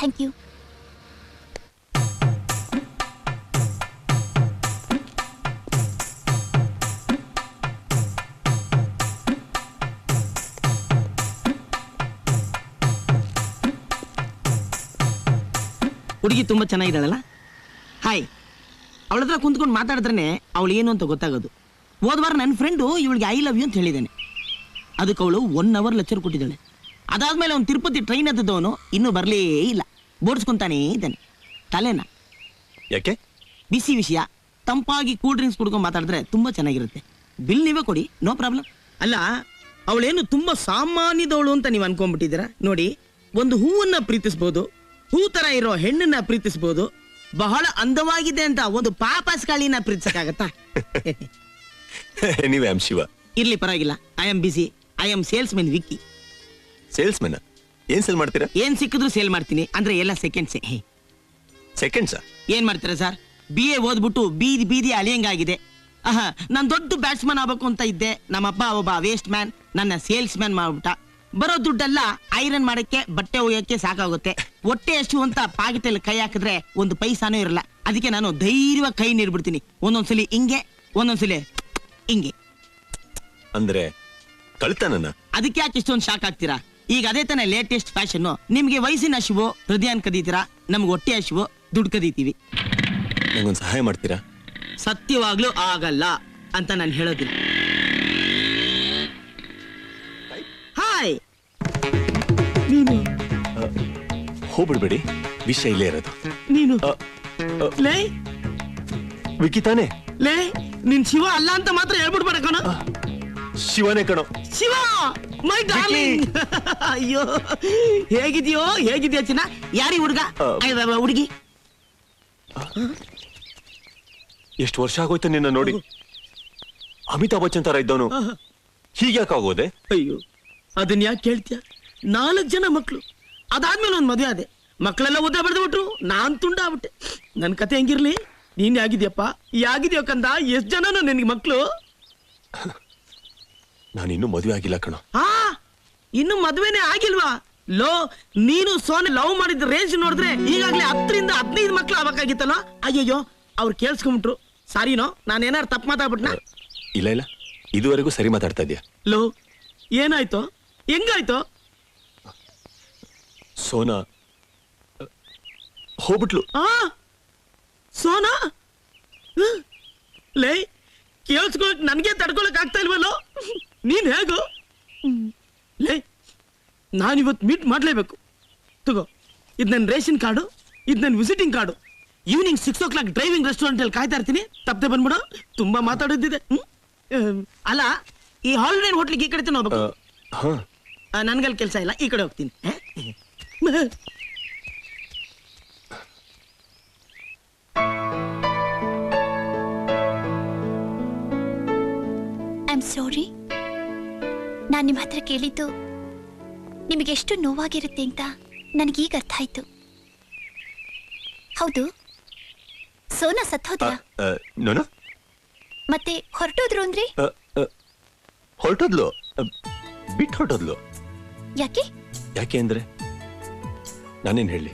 Thank you. ಹುಡುಗಿ ತುಂಬಾ ಚೆನ್ನಾಗಿದ್ದಾಳಲ್ಲ. Hi. ಅವಳ ಹತ್ರ ಕುಂತ್ಕೊಂಡು ಮಾತಾಡಿದ್ರೆ ಅವಳು ಏನು ಅಂತ ಗೊತ್ತಾಗೋದು. ಹೋದ್ವಾರ ನನ್ನ ಫ್ರೆಂಡು ಇವಳಿಗೆ ಐ ಲವ್ ಯು ಅಂತ ಹೇಳಿದ್ದಾನೆ. ಅದಕ್ಕೆ ಅವಳು 1 hour ಲೆಕ್ಚರ್ ಕೊಟ್ಟಿದ್ದಾಳೆ. ಅದಾದ್ಮೇಲೆ ಅವ್ನು ತಿರುಪತಿ ಟ್ರೈನ್ ಹತ್ತದವನು ಇನ್ನೂ ಬರಲೇ ಇಲ್ಲ. ಬೋಡ್ಸ್ಕೊಂತಾನೇ ಇದ್ದಾನೆ. ತಲೆನ ಯಾಕೆ? ಬಿಸಿ ವಿಷಯ, ತಂಪಾಗಿ ಕೂಲ್ ಡ್ರಿಂಕ್ಸ್ ಕುಡ್ಕೊಂಡು ಮಾತಾಡಿದ್ರೆ ತುಂಬಾ ಚೆನ್ನಾಗಿರುತ್ತೆ. ಬಿಲ್ ನೀವೇ ಕೊಡಿ, ನೋ ಪ್ರಾಬ್ಲಮ್. ಅಲ್ಲ, ಅವಳೇನು ತುಂಬಾ ಸಾಮಾನ್ಯದವಳು ಅಂತ ನೀವು ಅನ್ಕೊಂಡ್ಬಿಟ್ಟಿದ್ದೀರಾ. ನೋಡಿ, ಒಂದು ಹೂವನ್ನ ಪ್ರೀತಿಸ್ಬೋದು, ಹೂ ತರ ಇರೋ ಹೆಣ್ಣನ್ನ ಪ್ರೀತಿಸ್ಬೋದು, ಬಹಳ ಅಂದವಾಗಿದೆ ಅಂತ ಒಂದು ಪಾಪಸ್ಕಾಳಿನ ಪ್ರೀತಿಸಕ್ಕಾಗತ್ತಾ? ನೀವೇ ಆಮ್ ಶಿವ. ಇರ್ಲಿ, ಪರವಾಗಿಲ್ಲ. I am busy. I am salesman Vicky. Salesman? ಏನ್ ಸೇಲ್ ಮಾಡ್ತೀರಾ? ಏನ್ ಸಿಕ್ಕಿದ್ರು ಸೇಲ್ ಮಾಡ್ತೀನಿ. ಅಂದ್ರೆ ಎಲ್ಲ ಸೆಕೆಂಡ್ಸೇ. ಸೆಕೆಂಡ್ಸಾ? ಏನ್ ಮಾಡ್ತೀರಾ ಸರ್? BA ಓದ್ಬಿಟ್ಟು ಬೀದಿ ಬೀದಿ ಅಲಿಯಂಗಾಗಿದೆ. ನಾನ್ ದೊಡ್ಡ ಬ್ಯಾಟ್ಸ್ಮನ್ ಆಗ್ಬೇಕು ಅಂತ ಇದ್ದೆ. ನಮ್ಮಪ್ಪ ಒಬ್ಬ ವೇಸ್ಟ್ ಮ್ಯಾನ್ ನನ್ನ ಸೇಲ್ಸ್ ಮ್ಯಾನ್ ಮಾಡ್ಬಿಟ್ಟ. ಬರೋ ದುಡ್ಡೆಲ್ಲ ಐರನ್ ಮಾಡಕ್ಕೆ, ಬಟ್ಟೆ ಒಯ್ಯಕ್ಕೆ ಸಾಕಾಗುತ್ತೆ. ಹೊಟ್ಟೆ ಎಷ್ಟು ಅಂತ ಪಾಕಿಟಲ್ಲಿ ಕೈ ಹಾಕಿದ್ರೆ ಒಂದು ಪೈಸಾನೂ ಇರಲ್ಲ. ಅದಕ್ಕೆ ನಾನು ಧೈರ್ಯವಾಗಿ ಕೈ ನೀಡ್ಬಿಡ್ತೀನಿ. ಒಂದೊಂದ್ಸಲಿ ಹಿಂಗೆ, ಒಂದೊಂದ್ಸಲಿ ಹಿಂಗೆ. ಅಂದ್ರೆ ಕಳ್ತನನ? ಅದಕ್ಕೆ ಯಾಕೆ ಇಷ್ಟೊಂದು ಶಾಕ್ ಆಗ್ತೀರಾ? ಈಗ ಅದೇ ತಾನೇ ಲೇಟೆಸ್ಟ್ ಫ್ಯಾಷನ್. ನಿಮ್ಗೆ ವಯಸ್ಸಿನ ಹಸಿವು, ಹೃದಯನ್ ಕದೀತೀರಾ, ನಮ್ಗೆ ಹೊಟ್ಟೆ ಹಸಿವು, ದುಡ್ಡು ಕದೀತೀವಿ. ನಂಗೊಂದು ಸಹಾಯ ಮಾಡ್ತೀರಾ? ಸತ್ಯವಾಗ್ಲೂ ಆಗಲ್ಲ ಅಂತ ನಾನು ಹೇಳೋದಿಲ್ಲ. ಹಾಯ್. ನೀನು ಹೋಗ್ಬಿಡ್ಬೇಡಿ, ವಿಷಯ ಇಲ್ಲೇ ಇರೋದು. ನೀನು ಲೇ ವಿಕಿ ತಾನೆ? ಲೇ, ನೀನ್ ಶಿವ ಅಲ್ಲ ಅಂತ ಮಾತ್ರ ಹೇಳ್ಬಿಡ್ಬೇಡ ಕಣ. ಶಿವನೇ ಕಣೋ. Shiva, my darling. ಅಯ್ಯೋ, ಹೇಗಿದ್ಯೋ ಚಿನ್ನ? ಯಾರಿ ಹುಡುಗ? ಹುಡುಗಿ? ಎಷ್ಟು ವರ್ಷ ಆಗೋಯ್ತು ನಿನ್ನ ನೋಡಿ. ಅಮಿತಾಬ್ ಬಚ್ಚನ್ ತರ ಇದ್ದವನು ಹೀಗ್ಯಾಕಾಗೋದೆ? ಅಯ್ಯೋ, ಅದನ್ನ ಯಾಕೆ ಕೇಳ್ತೀಯ? 4 ಜನ ಮಕ್ಳು, ಅದಾದ್ಮೇಲೆ ಒಂದ್ ಮದುವೆ ಆದೆ. ಮಕ್ಕಳೆಲ್ಲ ಉದ್ದ ಬೆಳೆದ್ಬಿಟ್ರು, ನಾನ್ ತುಂಡ ಆಗ್ಬಿಟ್ಟೆ. ನನ್ ಕತೆ ಹೆಂಗಿರ್ಲಿ? ನೀನ್ ಯಾಗಿದ್ಯಪ್ಪ? ಯಾಗಿದ್ಯೋ ಕಂದ? ಎಷ್ಟ್ ಜನನು ನಿನ್ಗೆ ಮಕ್ಳು? ನಾನಿನ್ನೂ ಮದುವೆ ಆಗಿಲ್ಲ ಕಣೋ. ಇನ್ನು ಮದ್ವೆನೇ ಆಗಿಲ್ವಾ? ಲೋ, ನೀನು ಸೋನೆ ಲವ್ ಮಾಡಿದ ರೇಂಜ್ ನೋಡಿದ್ರೆ ಈಗಾಗ್ಲೇ 10ರಿಂದ 15 ಮಕ್ಳು ಆಗ್ಬೇಕಾಗಿತ್ತಲ್ಲ. ಅಯ್ಯಯ್ಯೋ, ಅವ್ರು ಕೇಳಿಸ್ಕೊಂಡ್ಬಿಟ್ರು. ಸಾರಿನೋ, ನಾನೇನಾರು ತಪ್ಪು ಮಾತಾಡ್ಬಿಟ್ನಾ? ಇಲ್ಲ, ಇದುವರೆಗೂ ಸರಿ ಮಾತಾಡ್ತಾ ಇದ್ಯಾ. ಲೋ, ಏನಾಯ್ತು? ಹೆಂಗಾಯ್ತು? ಸೋನಾ ಹೋಗ್ಬಿಟ್ಲು. ಸೋನಾ? ಲೇ, ಕೇಳಿಸ್ಕೊಳಕ್ ನನ್ಗೆ ತಡ್ಕೊಳಕ್ ಆಗ್ತಾ ಇಲ್ವಲ್ಲೋ? ನೀನ್ ಹೇಗೋ? ಲೇ, ನಾನಿವತ್ತು ಮೀಟ್ ಮಾಡ್ಲೇಬೇಕು. ತಗೋ, ಇದು ನನ್ನ ರೇಷನ್ ಕಾರ್ಡು, ಇದು ನನ್ನ visiting card. Evening 6 o'clock driving restaurant ಅಲ್ಲಿ ಕಾಯ್ತಾ ಇರ್ತೀನಿ. ತಪ್ಪದೆ ಬಂದ್ಬಿಡು. ತುಂಬಾ ಮಾತಾಡೋದಿದೆ. ಅಲ್ಲ, ಈ ಹಾಲಿಡೇ ಹೋಟ್ಲಿಗೆ ಈ ಕಡೆ ಹೋಗ್ಬೇಕು. ನನ್ಗಲ್ಲಿ ಕೆಲಸ ಇಲ್ಲ, ಈ ಕಡೆ ಹೋಗ್ತೀನಿ. I am sorry. ನಾನು ನಿಮ್ಮ ಹತ್ರ ಕೇಳಿದ್ದು ನಿಮಗೆ ಎಷ್ಟು ನೋವಾಗಿರುತ್ತೆ ಅಂತ ನನಗೀಗ ಅರ್ಥ ಆಯ್ತು. ಹೌದು, ಸೋನಾ ಸತ್ತೋದ್ರ? ಮತ್ತೆ ಹೊರಟೋದ್ರು ಅಂದ್ರಿ? ಹೊರಟೋದ್ಲು, ಬಿಟ್ಟು ಹೊರಟೋದ್ಲು. ಯಾಕೆ ಅಂದ್ರೆ ನಾನೇನ್ ಹೇಳಿ,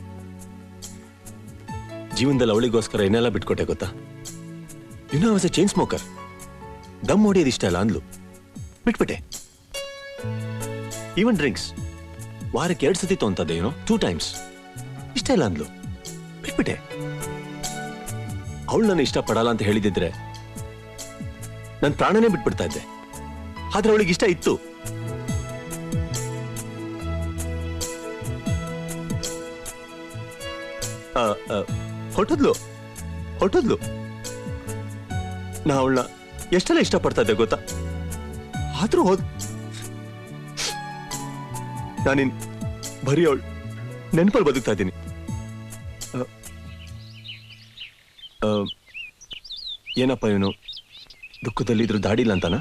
ಜೀವನದಲ್ಲಿ ಅವಳಿಗೋಸ್ಕರ ಏನೆಲ್ಲ ಬಿಟ್ಕೊಟ್ಟೆ ಗೊತ್ತಾ? Was a chain smoker. ದಮ್ ಹೊಡಿಯೋದು ಇಷ್ಟ ಅಲ್ಲ ಅಂದ್ಲು, ಬಿಟ್ಬಿಟ್ಟೆ. ಈವನ್ ಡ್ರಿಂಕ್ಸ್ ವಾರಕ್ಕೆ 2 ಸತಿ ತೊಂತದ್ದೆ, 2 times. ಇಷ್ಟ ಇಲ್ಲ ಅಂದ್ಲು, ಬಿಟ್ಬಿಟ್ಟೆ. ಅವಳು ನನ್ನ ಇಷ್ಟ ಪಡಲ್ಲ ಅಂತ ಹೇಳಿದಿದ್ರೆ ನನ್ನ ಪ್ರಾಣನೇ ಬಿಟ್ಬಿಡ್ತಾ ಇದ್ದೆ. ಆದ್ರೆ ಅವಳಿಗೆ ಇಷ್ಟ ಇತ್ತು. ಹೊರಟೋದ್ಲು. ನಾ ಅವಳನ್ನ ಎಷ್ಟೆಲ್ಲ ಇಷ್ಟಪಡ್ತಾ ಇದ್ದೆ ಗೊತ್ತಾ? ಆದ್ರೂ ನಾನಿನ್ ಬರೀ ಅವಳು ನೆನಪಲ್ಲಿ ಬದುಕ್ತಾ ಇದ್ದೀನಿ. ಏನಪ್ಪ ಇವನು ದುಃಖದಲ್ಲಿ ಇದ್ರು ದಾಡಿ ಇಲ್ಲ ಅಂತಾನ?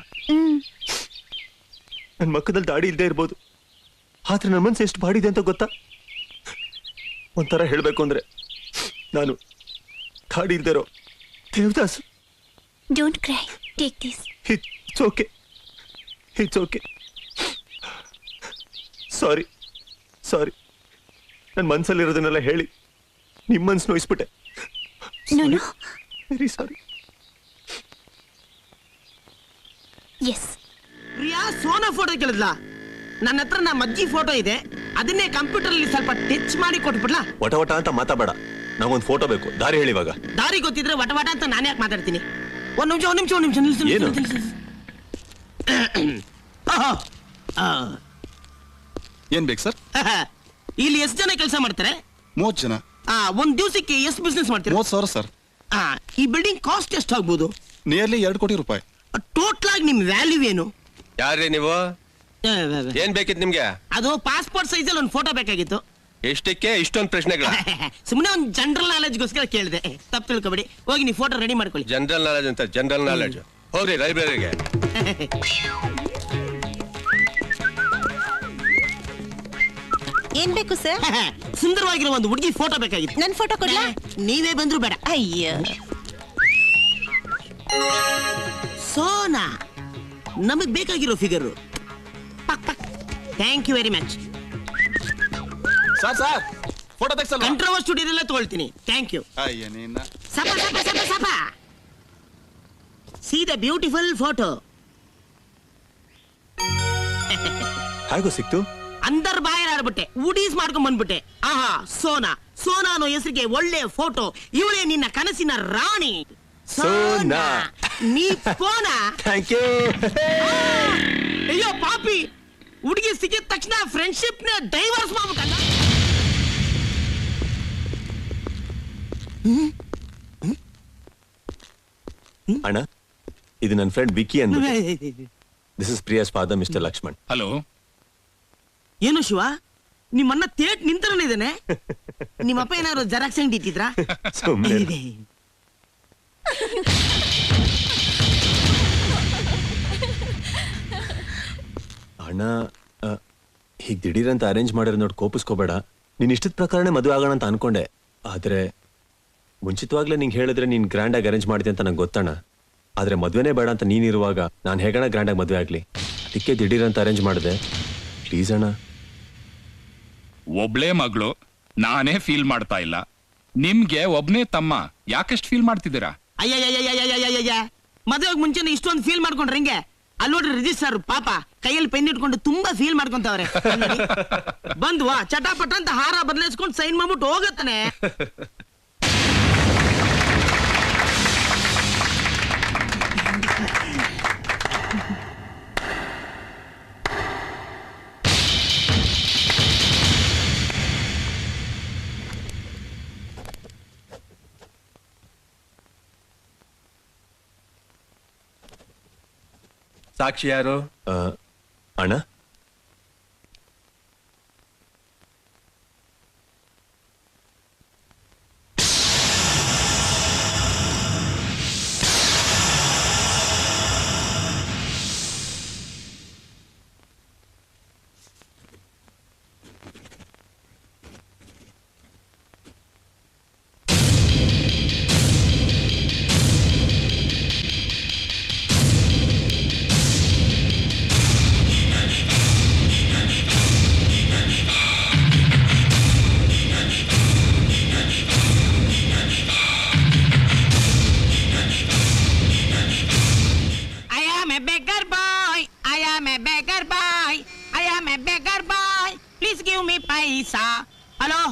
ನನ್ ಮಕ್ಕದಲ್ಲಿ ದಾಡಿ ಇಲ್ಲದೆ ಇರ್ಬೋದು, ಆದ್ರೆ ನನ್ನ ಮನಸ್ಸು ಎಷ್ಟು ಬಾಡಿದೆ ಅಂತ ಗೊತ್ತಾ? ಒಂಥರ ಹೇಳ್ಬೇಕು ಅಂದ್ರೆ ನಾನು ದಾಡಿ ಇಲ್ದೇ ಇರೋ Devdas. Don't cry, take this. It's okay. Sorry. ನನ್ನ ಮನ್ಸಲ್ಲಿರೋದನ್ನೆಲ್ಲ ಹೇಳಿ ನಿಮ್ಮ ಮನ್ಸು ನೋಯಿಸ್ಬಿಟ್ಟೆ. ನೋನು very sorry. Yes, Priya Sona photo ಕೇಳಿದ್ಲ. ನನ್ನ ಹತ್ರ ನಮ್ಮ ಅಜ್ಜಿ ಫೋಟೋ ಇದೆ, ಅದನ್ನೇ ಕಂಪ್ಯೂಟರ್ ಅಲ್ಲಿ ಸ್ವಲ್ಪ ಟಚ್ ಮಾಡಿ ಕೊಟ್ಬಿಡ್ಲಾ? ವಟ ವಟ ಅಂತ ಮಾತಾಡಬೇಡ, ನಾವೊಂದು ಫೋಟೋ ಬೇಕು, ದಾರಿ ಹೇಳಿ ಇವಾಗ. ದಾರಿ ಗೊತ್ತಿದ್ರೆ ವಟ ವಟ ಅಂತ ನಾನು ಯಾಕೆ ಮಾತಾಡ್ತೀನಿ? ಒಂದ್ ನಿಮಿಷ ನಿಲ್ಸು. ಏನು? ಏನ್ ಬೇಕು ಸರ್? ಇಲ್ಲಿ ಎಷ್ಟು ಜನ ಕೆಲಸ ಮಾಡ್ತಾರೆ? 30 ಜನ. ಒಂದ್ ದಿವಸಕ್ಕೆ ಎಷ್ಟು ಬಿಸ್ನೆಸ್ ಮಾಡ್ತೀರಾ? 30,000 ಸರ್. ಈ ಬಿಲ್ಡಿಂಗ್ ಕಾಸ್ಟ್ ಎಷ್ಟು ಆಗ್ಬೋದು? ನಿಯರ್ಲಿ 2 ಕೋಟಿ ರೂಪಾಯಿ. ಟೋಟಲ್ ಆಗಿ ನಿಮ್ ವ್ಯಾಲ್ಯೂ ಏನು? ಯಾರ್ರಿ ನೀವು? ಏನ್ ಬೇಕಿತ್ತು ನಿಮ್ಗೆ? ಅದು ಪಾಸ್ಪೋರ್ಟ್ ಸೈಜ್ ಅಲ್ಲಿ ಒಂದು ಫೋಟೋ ಬೇಕಾಗಿತ್ತು. ಎಷ್ಟಕ್ಕೆ ಇಷ್ಟೊಂದು ಪ್ರಶ್ನೆಗಳ? ಸುಮ್ಮನೆ ಒಂದು ಜನರಲ್ ನಾಲೆಜ್ಗೋಸ್ಕರ ಕೇಳಿದೆ, ತಪ್ಪು ತಿಳ್ಕೊಬೇಡಿ. ಹೋಗಿ ನೀವು ಫೋಟೋ ರೆಡಿ ಮಾಡ್ಕೊಳ್ಳಿ. ಜನರಲ್ ನಾಲೆಜ್ ಅಂತ ಜನರಲ್ ನಾಲೆಜ್. ಹೋಗ್ರಿ ಲೈಬ್ರರಿಗೆ. ಏನ್ ಬೇಕು ಸರ್? ಸುಂದರವಾಗಿರೋ ಒಂದು ಹುಡುಗಿ ಫೋಟೋ ಬೇಕಾಗಿತ್ತು. ನನ್ ಫೋಟೋ ಕೊಡ್ಲಾ? ನೀವೇ ಬಂದ್ರು ಬೇಡ. ಅಯ್ಯೋ, ಸೋನಾ ನಮಗ್ ಬೇಕಾಗಿರೋ figure. Thank you very much. Sir photo ತೆಗ್ಸಲ್ಲ. ಕಂಟ್ರೋವರ್ ಸ್ಟುಡಿಯೋದಲ್ಲೇ ತಗೊಳ್ತೀನಿ. Thank you. ಅಯ್ಯ ನಿನ್ನ. ಸಪ ಸಿ ದ ಬ್ಯೂಟಿಫುಲ್ ಫೋಟೋ. ಹೇಗೋ ಸಿಕ್ತು? ಅಂದರ್ ಬಾಯರ್ ಆಡ್ಬಿಟ್ಟೆ, ಉಡೀಸ್ ಮಾಡ್ಕೊಂಡ್ ಬಂದ್ಬಿಟ್ಟೆ. ಆಹಾ, ಸೋನಾ ಅನ್ನೋ ಹೆಸರಿಗೆ ಒಳ್ಳೆ ಫೋಟೋ. ಇವಳೇ ನಿನ್ನ ಕನಸಿನ ರಾಣಿ ಸೋನಾ. ನೀ ಫೋನಾ? Thank you. ಅಯ್ಯೋ ಪಾಪಿ, ಹುಡುಗಿ ಸಿಕ್ಕಿದ ತಕ್ಷಣ ಫ್ರೆಂಡ್ಶಿಪ್ ನ ಡೈವರ್ಸ್ ಮಾಡ್ಬಿಟ್ಟಲ್ಲ. ಅಣ್ಣ, ಇದು ನನ್ನ ಫ್ರೆಂಡ್ ವಿಕಿ ಅಂತ. This is Priya's father mister Lakshman. Hello. ಏನು ಶಿವ, ನಿಮ್ಮನ್ನ ತೇಟ್ ನಿಂತರನೇ ಇದ್ದಾನೆ. ನಿಮ್ಮಪ್ಪ ಏನಾದ್ರು ಜೆರಾಕ್ಸ್ ಅಂಗಡಿ ಇಟ್ಟಿದ್ರಾ? ಸುಮ್ಮನೆ. ಅಣ್ಣ, ಹೀಗೆ ದಿಢೀರಂತ ಅರೇಂಜ್ ಮಾಡಿರೋ ನೋಡಿ ಕೋಪಿಸ್ಕೋಬೇಡ. ನೀನ್ ಇಷ್ಟದ ಪ್ರಕಾರನೇ ಮದುವೆ ಆಗೋಣ ಅಂತ ಅನ್ಕೊಂಡೆ, ಆದ್ರೆ ಮುಂಚಿತವಾಗ್ಲೇ ನಿಂಗೆ ಹೇಳಿದ್ರೆ ನೀನ್ ಗ್ರ್ಯಾಂಡ್ ಆಗಿ ಅರೇಂಜ್ ಮಾಡಿದೆ ಅಂತ ನಂಗೆ ಗೊತ್ತಣ್ಣ. ಆದ್ರೆ ಮದ್ವೆನೇ ಬೇಡ ಅಂತ ನೀನಿರುವಾಗ ನಾನು ಹೇಗಣ ಗ್ರ್ಯಾಂಡ್ ಆಗಿ ಮದುವೆ ಆಗ್ಲಿ? ಅದಕ್ಕೆ ದಿಢೀರಂತ ಅರೇಂಜ್ ಮಾಡಿದೆ. ಪ್ಲೀಸ್ ಅಣ್ಣ. ಒಬ್ಳೇ ಮಗಳು, ನಾನೇ ಫೀಲ್ ಮಾಡ್ತಾ ಇಲ್ಲ. ನಿಮ್ಗೆ ಒಬ್ನೇ ತಮ್ಮ, ಯಾಕೆಷ್ಟು ಫೀಲ್ ಮಾಡ್ತಿದ್ದೀರಾ? ಅಯ್ಯ, ಮದುವೆಗೆ ಮುಂಚೆನೆ ಇಷ್ಟೊಂದು ಫೀಲ್ ಮಾಡ್ಕೊಂಡ್ರೆ ಹೆಂಗೆ? ಅಲ್ಲಿ ನೋಡ್ರಿ ರಿಜಿಸ್ಟರ್ ಪಾಪ ಕೈಯಲ್ಲಿ ಪೆನ್ ಇಟ್ಕೊಂಡು ತುಂಬಾ ಫೀಲ್ ಮಾಡ್ಕೊಂತವ್ರೆ. ಬಂದ್ವಾ ಚಟಾಪಟ ಅಂತ ಹಾರ ಬದಲಾಯಿಸ್ಕೊಂಡು ಸೈನ್ ಮಾಡ್ಬಿಟ್ಟು ಹೋಗತ್ತಾನೆ. ಸಾಕ್ಷಿ ಯಾರು? ಅಣ್ಣ,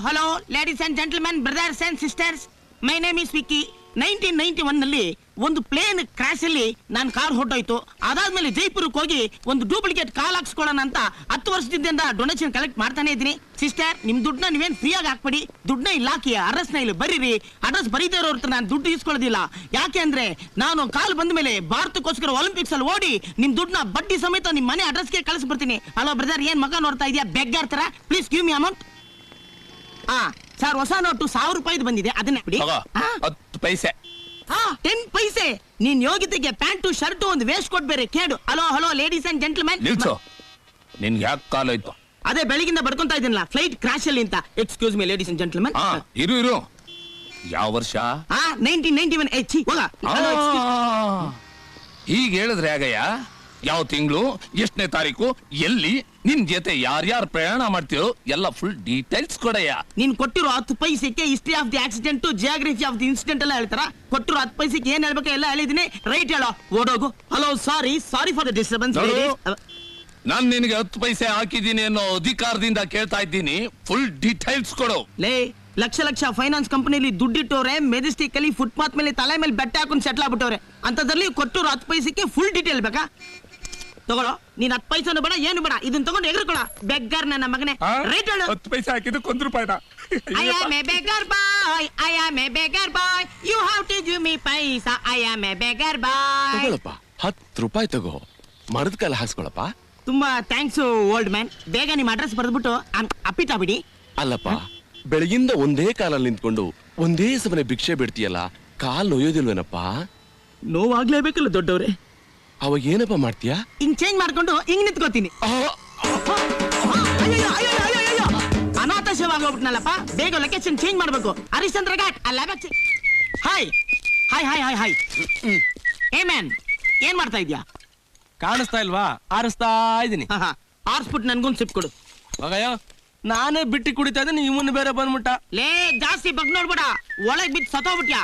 Hello, ladies and gentlemen, brothers and sisters. My name is Vicky. 1991 ನಲ್ಲಿ ಒಂದು ಪ್ಲೇನ್ ಕ್ರಾಶ್ ಅಲ್ಲಿ ನಾನು ಕಾರ್ ಹೊರಟೋಯ್ತು. ಅದಾದ್ಮೇಲೆ ಜೈಪುರಕ್ಕೆ ಹೋಗಿ ಒಂದು ಡೂಪ್ಲಿಕೇಟ್ ಕಾಲ್ ಹಾಕ್ಸ್ಕೊಳ್ಳೋಣ ಅಂತ 10 ವರ್ಷದಿಂದ ಡೊನೇಷನ್ ಕಲೆಕ್ಟ್ ಮಾಡ್ತಾನೆ ಇದ್ದೀನಿ. ಸಿಸ್ಟರ್, ನಿಮ್ ದುಡ್ಡನ್ನ ನೀವೇನ್ ಫ್ರೀ ಆಗಿ ಹಾಕ್ಬೇಡಿ. ದುಡ್ಡನ್ನ ಇಲ್ಲಿ ಹಾಕಿ ಅಡ್ರೆಸ್ ನ ಇಲ್ಲಿ ಬರೀರಿ. ಅಡ್ರೆಸ್ ಬರೀದೇ ಇರೋರ್ ಹತ್ರ ನಾನು ದುಡ್ಡು ಇಸ್ಕೊಳ್ಳೋದಿಲ್ಲ. ಯಾಕೆ ಅಂದ್ರೆ ನಾನು ಕಾಲ್ ಬಂದ ಮೇಲೆ ಭಾರತಕ್ಕೋಸ್ಕರ ಒಲಿಂಪಿಕ್ಸ್ ಅಲ್ಲಿ ಓಡಿ ನಿಮ್ ದುಡ್ಡನ್ನ ಬಡ್ಡಿ ಸಮೇತ ನಿಮ್ ಮನೆ ಅಡ್ರೆಸ್ಗೆ ಕಳಿಸ್ಬಿಡ್ತೀನಿ. ಹಲೋ ಬ್ರದರ್, ಏನ್ ಮಗ ನೋಡ್ತಾ ಇದೆಯಾ? ಬೆಗ್ಗಾರ್ ತರ, please give me amount. Sir, ಹೊಸ ನೋಟು 1000 ರೂಪಾಯಿದು ಬಂದಿದೆ, ಅದನ್ನೇ ಬಿಡಿ. 10 ಪೈಸೆ. 10 ಪೈಸೆ? ನೀನ್ ಯೋಗ್ಯತೆಗೆ ಪ್ಯಾಂಟು ಶರ್ಟು ಒಂದು ವೇಸ್ಟ್ ಕೊಟ್ ಬೇರೆ ಕೇಡು. Hello ladies and gentlemen. ನಿಲ್ಸು, ನಿನ್ಗೆ ಯಾಕೆ ಕಾಲಾಯ್ತು? ಅದೇ ಬೆಳಗಿಂದ ಬಡ್ಕೊಂತಾ ಇದೀನಲ್ಲ, ಫ್ಲೈಟ್ ಕ್ರಾಶ್ ಅಲ್ಲಿ ಅಂತ. Excuse me ladies and gentlemen. ಇರು. ಯಾವ ವರ್ಷ? 1991. ಹೀಗೆ ಹೇಳಿದ್ರೆ ಆಗಯ್ಯ? ಯಾವ ತಿಂಗಳು, ಎಷ್ಟನೇ ತಾರೀಕು, ಎಲ್ಲಿ? ನಿನ್ ಜೊತೆ ಯಾರ್ಯಾರು ಪ್ರಯಾಣ ಮಾಡ್ತೀರೋ ಎಲ್ಲ ಫುಲ್ ಡೀಟೇಲ್ಸ್ ಕೊಡಯ್ಯ. ನೀನ್ ಕೊಟ್ಟಿರೋ 10 ಪೈಸೆಗೆ history of the accident, geography of the incident ಎಲ್ಲ ಹೇಳ್ತಾರ. ಕೊಟ್ಟಿರೋ 10 ಪೈಸೆಗೆ ಏನ್ ಹೇಳ್ಬೇಕು ಎಲ್ಲ ಹೇಳಿದೀನಿ. ರೈಟ್ ಹೇಳೋ, ಓಡೋಗು. Hello, sorry for the disturbance. ನಾನ್ ನಿನ್ಗೆ 10 ಪೈಸೆ ಹಾಕಿದ್ದೀನಿ ಅನ್ನೋ ಅಧಿಕಾರದಿಂದ ಕೇಳ್ತಾ ಇದ್ದೀನಿ. ಫುಲ್ ಡೀಟೇಲ್ಸ್ ಕೊಡು. ಲೇ, ಲಕ್ಷ ಫೈನಾನ್ಸ್ ಕಂಪನಿಲಿ ದುಡ್ಡಿಟ್ಟವ್ರೆ, ಮೆಜೆಸ್ಟಿಕ್ ಅಲ್ಲಿ ಫುಟ್ಪಾತ್ ಮೇಲೆ ತಲೆ ಮೇಲೆ ಬೆಟ್ಟ ಹಾಕೊಂಡು ಸೆಟ್ಲ್ ಆಗ್ಬಿಟ್ಟವ್ರೆ. ಅಂತದ್ರಲ್ಲಿ ಕೊಟ್ಟರು 10 ಪೈಸೆಗೆ ಫುಲ್ ಡೀಟೇಲ್ ಬೇಕಾ? ತಗೊಳ್ಳೋ, ನೀನ್ 10 ಪೈಸೆನು ಬೇಡ, ಏನು ಬೇಡ, ಇದನ್ನ ತಗೊಂಡು ಎಗರ್ಕೊಳ. ಬೆಗ್ಗರ್ ನನ್ನ ಮಗನೇ. ರೈಟ್ ಹೇಳು. 10 ಪೈಸೆ ಹಾಕಿದ್ದು 1 ರೂಪಾಯಿನ. I am a beggar boy, I am a beggar boy, you have to give me paisa, I am a beggar boy. ತಗೊಳಪ್ಪ, 10 ರೂಪಾಯಿ ತಗೋ, ಮರದ ಕಾಲ ಹಾಕ್ಸ್ಕೊಳಪ್ಪ. ತುಂಬಾ ಥ್ಯಾಂಕ್ಸ್ ಓಲ್ಡ್ ಮ್ಯಾನ್. ಬೇಗ ನಿಮ್ ಅಡ್ರೆಸ್ ಬರೆದ್ಬಿಟ್ಟು ಅಪ್ಪಿತಾ ಬಿಡಿ. ಅಲ್ಲಪ್ಪ, ಬೆಳಗಿಂದ ಒಂದೇ ಕಾಲಲ್ಲಿ ನಿಂತ್ಕೊಂಡು ಒಂದೇ ಸಮನೆ ಭಿಕ್ಷೆ ಬಿಡ್ತೀಯಲ್ಲ, ಕಾಲ್ ನೋಯೋದಿಲ್ವೇನಪ್ಪ? ನೋವಾಗ್ಲೇಬೇಕಲ್ಲ ದೊಡ್ಡವ್ರೆ. ಅವಾಗ ಏನಪ್ಪ ಮಾಡ್ತೀಯಾ? ಹಿಂಗ್ ಚೇಂಜ್ ಮಾಡ್ಕೊಂಡು ಹಿಂಗ್ ನಿಂತ್ಕೋತೀನಿ. ಅನಾಥಾಶ್ರಮವಾಗಿ ಹೋಗ್ಬಿಟ್ನಲ್ಲಪ್ಪ. ಬೇಗ ಲೊಕೇಶನ್ ಚೇಂಜ್ ಮಾಡ್ಬೇಕು. ಹರಿಶ್ಚಂದ್ರ ಘಾಟ್ ಅಲ್ಲ. Hi hi hi hi hi. ಏ ಮ್ಯಾನ್, ಏನ್ ಮಾಡ್ತಾ ಇದ್ಯಾ? ಕಾಣಿಸ್ತಾ ಇಲ್ವಾ? ಆರಿಸ್ತಾ ಇದೀನಿ. ಆರ್ಸ್ಬಿಟ್ಟು ನನ್ಗೊಂದ್ ಸಿಪ್ ಕೊಡು. ಮಗಯ್ಯ, ನಾನೇ ಬಿಟ್ಟು ಕುಡಿತಾ ಇದ್ದೀನಿ, ಇವನು ಬೇರೆ ಬಂದ್ಬಿಟ್ಟ. ಲೇ, ಜಾಸ್ತಿ ಬಗ್ ನೋಡ್ಬೇಡ, ಒಳಗ್ ಬಿದ್ದು ಸತ್ತೋಗ್ಬಿಟ್ಯಾ.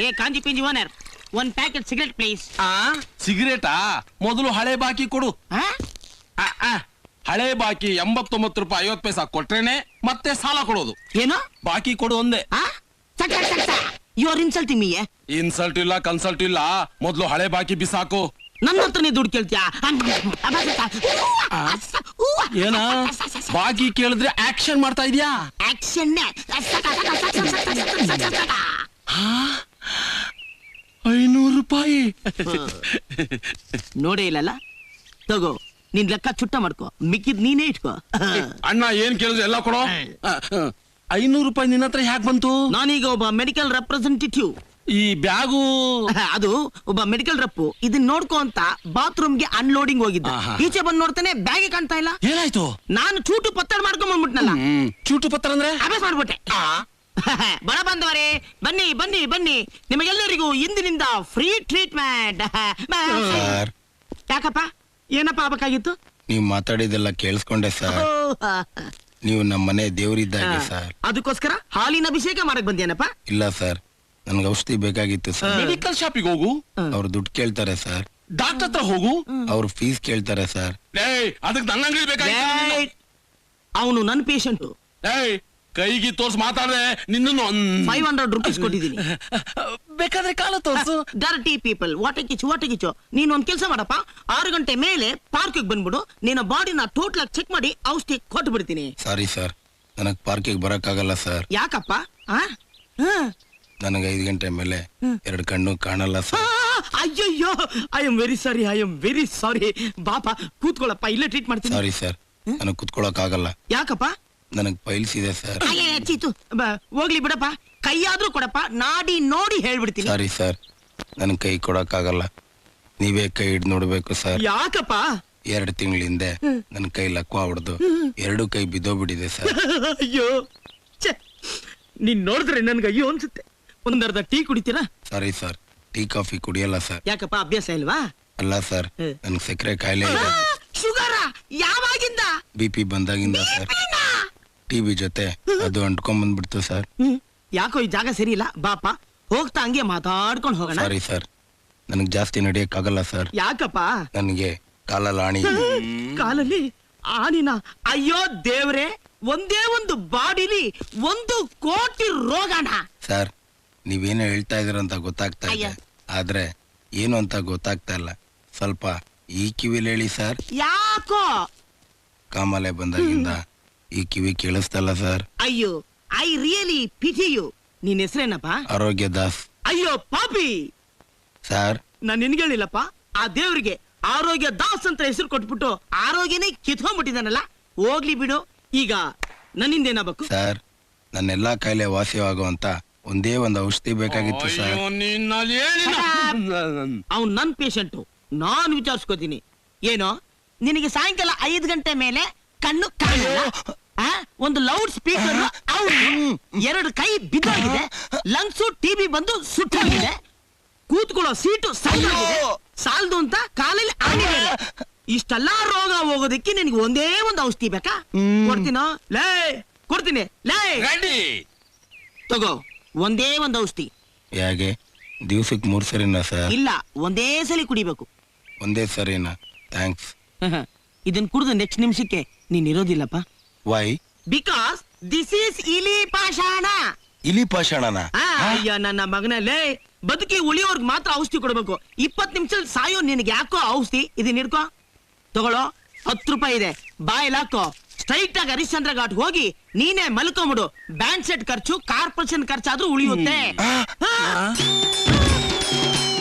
ಏ ಕಾಂಜಿ ಪಿಂಜಿ ಓನರ್, 1 ಪ್ಯಾಕೆಟ್ ಸಿಗರೆಟ್ ಪ್ಲೀಸ್. ಸಿಗರೇಟಾ? ಮೊದಲು ಹಳೆ ಬಾಕಿ ಕೊಡು. ಹಳೆ ಬಾಕಿ 89 ರೂಪಾಯಿ 50 ಪೈಸಾ ಕೊಟ್ರೇನೆ ಮತ್ತೆ ಸಾಲ ಕೊಡೋದು. ಏನು? ಬಾಕಿ ಕೊಡು ಒಂದೇ. You are insulting me. Insult ಇಲ್ಲ, ಕನ್ಸಲ್ಟ್ ಇಲ್ಲ. ಮೊದಲು ಹಳೆ ಬಾಕಿ ಬಿಸಾಕು. ನನ್ನ ಹತ್ರನೇ ದುಡ್ಡು ಕೇಳ್ತೀಯಾ? ಏನ ಬಾಕಿ ಕೇಳಿದ್ರೆ ಆಕ್ಷನ್ ಮಾಡ್ತಾ ಇದೀಯಾ? ಆಕ್ಷನ್ 500 ರೂಪಾಯಿ ನೋಡೇ ಇಲ್ಲಲ್ಲ. ತಗೋ, ನಿನ್ ಲೆಕ್ಕ ಚುಟ್ಟ ಮಾಡ್ಕೋ, ಮಿಕ್ಕಿದ್ ನೀನೇ ಇಟ್ಕೋ. ಅಣ್ಣ ಏನ್ ಕೇಳಿದ್ರೆ ಎಲ್ಲ ಕೊಡೋ. 500 ರೂಪಾಯಿ ನಿನ್ನ ಹತ್ರ ಹ್ಯಾಕ್ ಬಂತು? ನಾನೀಗ ಒಬ್ಬ ಮೆಡಿಕಲ್ ರೆಪ್ರೆಸೆಂಟೇಟಿವ್. ಈ ಬ್ಯಾಗು ಅದು ಒಬ್ಬ ಮೆಡಿಕಲ್ ರಪ್ಪು. ಇದನ್ನ ನೋಡ್ಕೋ ಅಂತ ಬಾತ್ರೂಮ್ಗೆ ಅನ್ಲೋಡಿಂಗ್ ಹೋಗಿದ್ದ. ಈಚೆ ಬಂದ್ ನೋಡ್ತಾನೆ ಬ್ಯಾಗೆ ಕಾಣ್ತಾ ಇಲ್ಲ. ಏನಾಯ್ತು? ನಾನು ಚೂಟು ಪತ್ತಡ ಮಾಡ್ಕೊಂಡ್ ಬಂದ್ಬಿಟ್ನಲ್ಲ. ಚೂಟು ಪತ್ರ ಅಂದ್ರೆ ಅಭ್ಯಾಸ ಮಾಡ್ಬಿಟ್ಟೆ. ಬಡ ಬಂದವರೇ, ಬನ್ನಿ ಬನ್ನಿ ಬನ್ನಿ, ನಿಮಗೆಲ್ಲರಿಗೂ ಇಂದಿನಿಂದ ಫ್ರೀ ಟ್ರೀಟ್ಮೆಂಟ್. ಯಾಕಪ್ಪ, ಏನಪ್ಪ ಆಗ್ಬೇಕಾಗಿತ್ತು? ನೀವು ಮಾತಾಡಿದೆಲ್ಲ ಕೇಳಿಸ್ಕೊಂಡೆ ಸರ್. ನೀವು ನಮ್ಮ ಮನೆ ದೇವರಿದ್ದಾಗೆ ಸರ್. ಅದಕ್ಕೋಸ್ಕರ ಹಾಲಿನ ಅಭಿಷೇಕ ಮಾಡಕ್ ಬಂದೇನಪ್ಪ? ಇಲ್ಲ ಸರ್, ನನ್ಗೆ ಔಷಧಿ ಬೇಕಾಗಿತ್ತು ಸರ್. ಮೆಡಿಕಲ್ ಶಾಪಿಗೆ ಹೋಗು. ಅವ್ರು ದುಡ್ಡು ಕೇಳ್ತಾರೆ ಸರ್. ಡಾಕ್ಟರ್ ಹತ್ರ ಹೋಗು. ಅವ್ರು ಫೀಸ್ ಕೇಳ್ತಾರೆ ಸರ್. ಅದಕ್ಕೆ ನನ್ನ ಅಂಗಡಿ ಬೇಕಾಗಿತ್ತು. ಅವನು ನನ್ನ ಪೇಷಂಟು. ಕೈಗೆ ತೋರ್ಸ್ ಮಾತಾಡ್ರೆ ನಿನ್ನನ್ನು 500 ರೂಪೀಸ್ ಕೊಟ್ಟಿದ್ದೀನಿ. ಬೇಕಾದ್ರೆ ಕಾಲ ತೋರ್ಸು. ಡರ್ಟಿ ಪೀಪಲ್, ವಾಟೆ ಕಿಚ್ಚು. ನೀನ್ ಒಂದ್ ಕೆಲಸ ಮಾಡಪ್ಪ, 6 ಗಂಟೆ ಮೇಲೆ ಪಾರ್ಕ್ ಬಂದ್ಬಿಡು. ನಿನ್ನ ಬಾಡಿನ ಟೋಟಲ್ ಆಗಿ ಚೆಕ್ ಮಾಡಿ ಔಷಧಿ ಕೊಟ್ಟು ಬಿಡ್ತೀನಿ. ಸಾರಿ ಸರ್, ನನಗ್ ಪಾರ್ಕಿಗೆ ಬರಕ್ಕಾಗಲ್ಲ ಸರ್. ಯಾಕಪ್ಪ? ನನಗೆ 5 ಗಂಟೆ ಮೇಲೆ 2 ಕಣ್ಣು ಕಾಣಲ್ಲ ಸರ್. ಅಯ್ಯಯ್ಯೋ, ಐ ಆಮ್ ವೆರಿ ಸಾರಿ. ಬಾಪ ಕೂತ್ಕೊಳ್ಳಪ್ಪ, ಇಲ್ಲೇ ಟ್ರೀಟ್ ಮಾಡ್ತೀನಿ. ಸಾರಿ ಸರ್, ನನಗ್ ಕುತ್ಕೊಳಕ್ ಆಗಲ್ಲ. ಯಾಕಪ್ಪ? ನನಗ್ ಪೈಲ್ಸ್ ಇದೆ ಸರ್. ಚೀತು, ಹೋಗ್ಲಿ ಬಿಡಪ್ಪ, ಕೈಯಾದ್ರೂ ಕೊಡಪ್ಪ, ನಾಡಿ ನೋಡಿ ಹೇಳ್ಬಿಡ್ತೀನಿ. ಸಾರಿ ಸರ್, ನನ್ ಕೈ ಕೊಡಕ್ ಆಗಲ್ಲ. ನೀವೇ ಕೈ ಹಿಡ್ದು ನೋಡ್ಬೇಕು ಸರ್. ಯಾಕಪ್ಪ? 2 ತಿಂಗಳ ಹಿಂದೆ ನನ್ ಕೈ ಲಕ್ವ ಹೊಡೆದು 2 ಕೈ ಬಿದ್ದೋಗ್ಬಿಟ್ಟಿದೆ ಸರ್. ಅಯ್ಯೋ, ನೀನ್ ನೋಡಿದ್ರೆ ನನ್ಗೆ ಅಯ್ಯೋ ಅನ್ಸುತ್ತೆ. ಒಂದರ್ಧ ಟೀ ಕುಡಿತೀರಾ? ಸಾರಿ ಸರ್, ಟೀ ಕಾಫಿ ಕುಡಿಯಲ್ಲ ಸರ್. ಯಾಕಪ್ಪ, ಅಭ್ಯಾಸ ಇಲ್ವಾ? ಅಲ್ಲ ಸರ್, ನನ್ಗೆ ಸಕ್ಕರೆ ಕಾಯಿಲೆ ಇದೆ. ಶುಗರ? ಯಾವಾಗಿಂದ? BP ಬಂದಾಗಿಂದ ಸರ್. ಟಿವಿ ಜೊತೆ ಅದು ಅಂಟ್ಕೊಂಡ್ ಬಂದ್ಬಿಡ್ತು ಸರ್. ಯಾಕೋ ಈ ಜಾಗ ಸರಿ ಇಲ್ಲ, ಬಾಪ ಹೋಗ್ತಾ ಹಂಗೆ ಮಾತಾಡ್ಕೊಂಡು ಹೋಗೋಣ. ಸಾರಿ ಸರ್, ನನಗ್ ಜಾಸ್ತಿ ನಡೆಯಕ್ ಆಗಲ್ಲ ಸರ್. ಯಾಕಪ್ಪ? ನನಗೆ ಕಾಲಲ್ಲಿ ಆಣಿ. ಕಾಲಲ್ಲಿ ಆಣಿನ? ಅಯ್ಯೋ ದೇವ್ರೆ, ಒಂದೇ ಒಂದು ಬಾಡಿಲಿ 1 ಕೋಟಿ ರೋಗಣ. ಸರ್, ನೀವೇನೋ ಹೇಳ್ತಾ ಇದೀರಂತ ಗೊತ್ತಾಗ್ತಾ ಇದೆ, ಆದ್ರೆ ಏನು ಅಂತ ಗೊತ್ತಾಗ್ತಾ ಇಲ್ಲ. ಸ್ವಲ್ಪ ಈ ಕಿವಿಲಿ ಹೇಳಿ ಸರ್. ಯಾಕೋ? ಕಾಮಾಲೆ ಬಂದಾಗಿಂದ ಈ ಕಿವಿ ಕೇಳಿಸ್ತಲ್ಲ ಸರ್. ಅಯ್ಯೋ, ಐ ರಿಯಲಿ ಪಿಟಿ ಯು. ನಿನ್ ಹೆಸರೇನಪ್ಪ? ಆರೋಗ್ಯ ದಾಸ್. ಅಯ್ಯೋ ಪಾಪಿ ಸರ್, ನಾನ್ ನಿನ್ಗೇಳಿಲ್ಲಪ್ಪ. ಆ ದೇವ್ರಿಗೆ ಆರೋಗ್ಯ ದಾಸ್ ಅಂತ ಹೆಸರು ಕೊಟ್ಬಿಟ್ಟು ಆರೋಗ್ಯನೇ ಕಿತ್ಕೊಂಡ್ಬಿಟ್ಟಿದಾನಲ್ಲ. ಹೋಗ್ಲಿ ಬಿಡು. ಈಗ ನನ್ನಿಂದೇನಾಗಬೇಕು? ಸರ್, ನನ್ನೆಲ್ಲಾ ಕಾಯಿಲೆ ವಾಸಿಯಾಗುವಂತ ಒಂದೇ ಒಂದು ಔಷಧಿ ಬೇಕಾಗಿತ್ತು ಸರ್. ಅವ್ನು ನನ್ ಪೇಷಂಟು, ನಾನ್ ವಿಚಾರಿಸ್ಕೋತೀನಿ. ಏನೋ ನಿನಗೆ ಸಾಯಂಕಾಲ 5 ಗಂಟೆ ಮೇಲೆ ಕಣ್ಣು ಕಾಣಲ್ಲ, ಒಂದು ಲೌಡ್ ಸ್ಪೀಕರ್, 2 ಕೈ ಬಿದ್ದೋಗಿದೆ, ಲಂಗ್ಸು TB ಬಂದು ಸುಟ್ಟೋಗಿದೆ, ಕೂತ್ಕೊಳ್ಳೋ ಸೀಟು ಸಾಲ್ದು ಅಂತ ಕಾಲಲ್ಲಿ ಆಗಿದೆ. ಇಷ್ಟೆಲ್ಲಾ ರೋಗ ಹೋಗೋದಕ್ಕೆ ನಿನಗೆ ಒಂದೇ ಒಂದು ಔಷಧಿ ಬೇಕಾ? ಕೊಡ್ತೀನೋ? ಕೊಡ್ತೀನಿ. ತಗೋ, ಒಂದೇ ಒಂದು ಔಷಧಿ. ಯಾಕೆ ದಿವ್ಸಕ್ಕೆ 3 ಸರಿನಾ ಸರ್? ಇಲ್ಲ, ಒಂದೇ ಸಲ ಕುಡಿಬೇಕು. ಒಂದೇ ಸರಿನಾ? ಥ್ಯಾಂಕ್ಸ್. ಇದನ್ ಕುಡಿದು ನೆಕ್ಸ್ಟ್ ನಿಮಿಷಕ್ಕೆ ನೀನ್ ಇರೋದಿಲ್ಲಪ್ಪ. ವೈ? ಬಿಕಾಸ್ ದಿಸ್ ಈಸ್ ಇಲಿ ಪಾಷಾಣ. ಇಲಿ ಪಾಷಾಣನ? ಅಯ್ಯ ನನ್ನ ಮಗನಲ್ಲೇ, ಬದುಕಿ ಉಳಿಯೋರ್ಗ್ ಮಾತ್ರ ಔಷಧಿ ಕೊಡ್ಬೇಕು. 20 ನಿಮಿಷದಲ್ಲಿ ಸಾಯೋ ನಿನಗೆ ಯಾಕೋ ಔಷಧಿ? ಇದನ್ನ ಹಿಡ್ಕೋ, ತಗೊಳ್ಳೋ. 10 ರೂಪಾಯಿ ಇದೆ, ಬಾಯಲ್ಲಿ ಹಾಕೋ. ಸ್ಟ್ರೈಟ್ ಆಗಿ ಹರಿಶ್ಚಂದ್ರ ಘಾಟ್ ಹೋಗಿ ನೀನೇ ಮಲ್ಕೊಂಬಿಡು. ಬ್ಯಾಂಡ್ ಸೆಟ್ ಖರ್ಚು, ಕಾರ್ಪೊರೇಷನ್ ಖರ್ಚಾದ್ರೂ ಉಳಿಯುತ್ತೆ.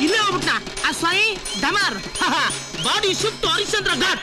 ಇಲ್ಲೇ ಹೋಗ್ಬಿಟ್ನ ಆ ಸಾಯಿ ಡಮರ್. Body shift Harishchandra ghat.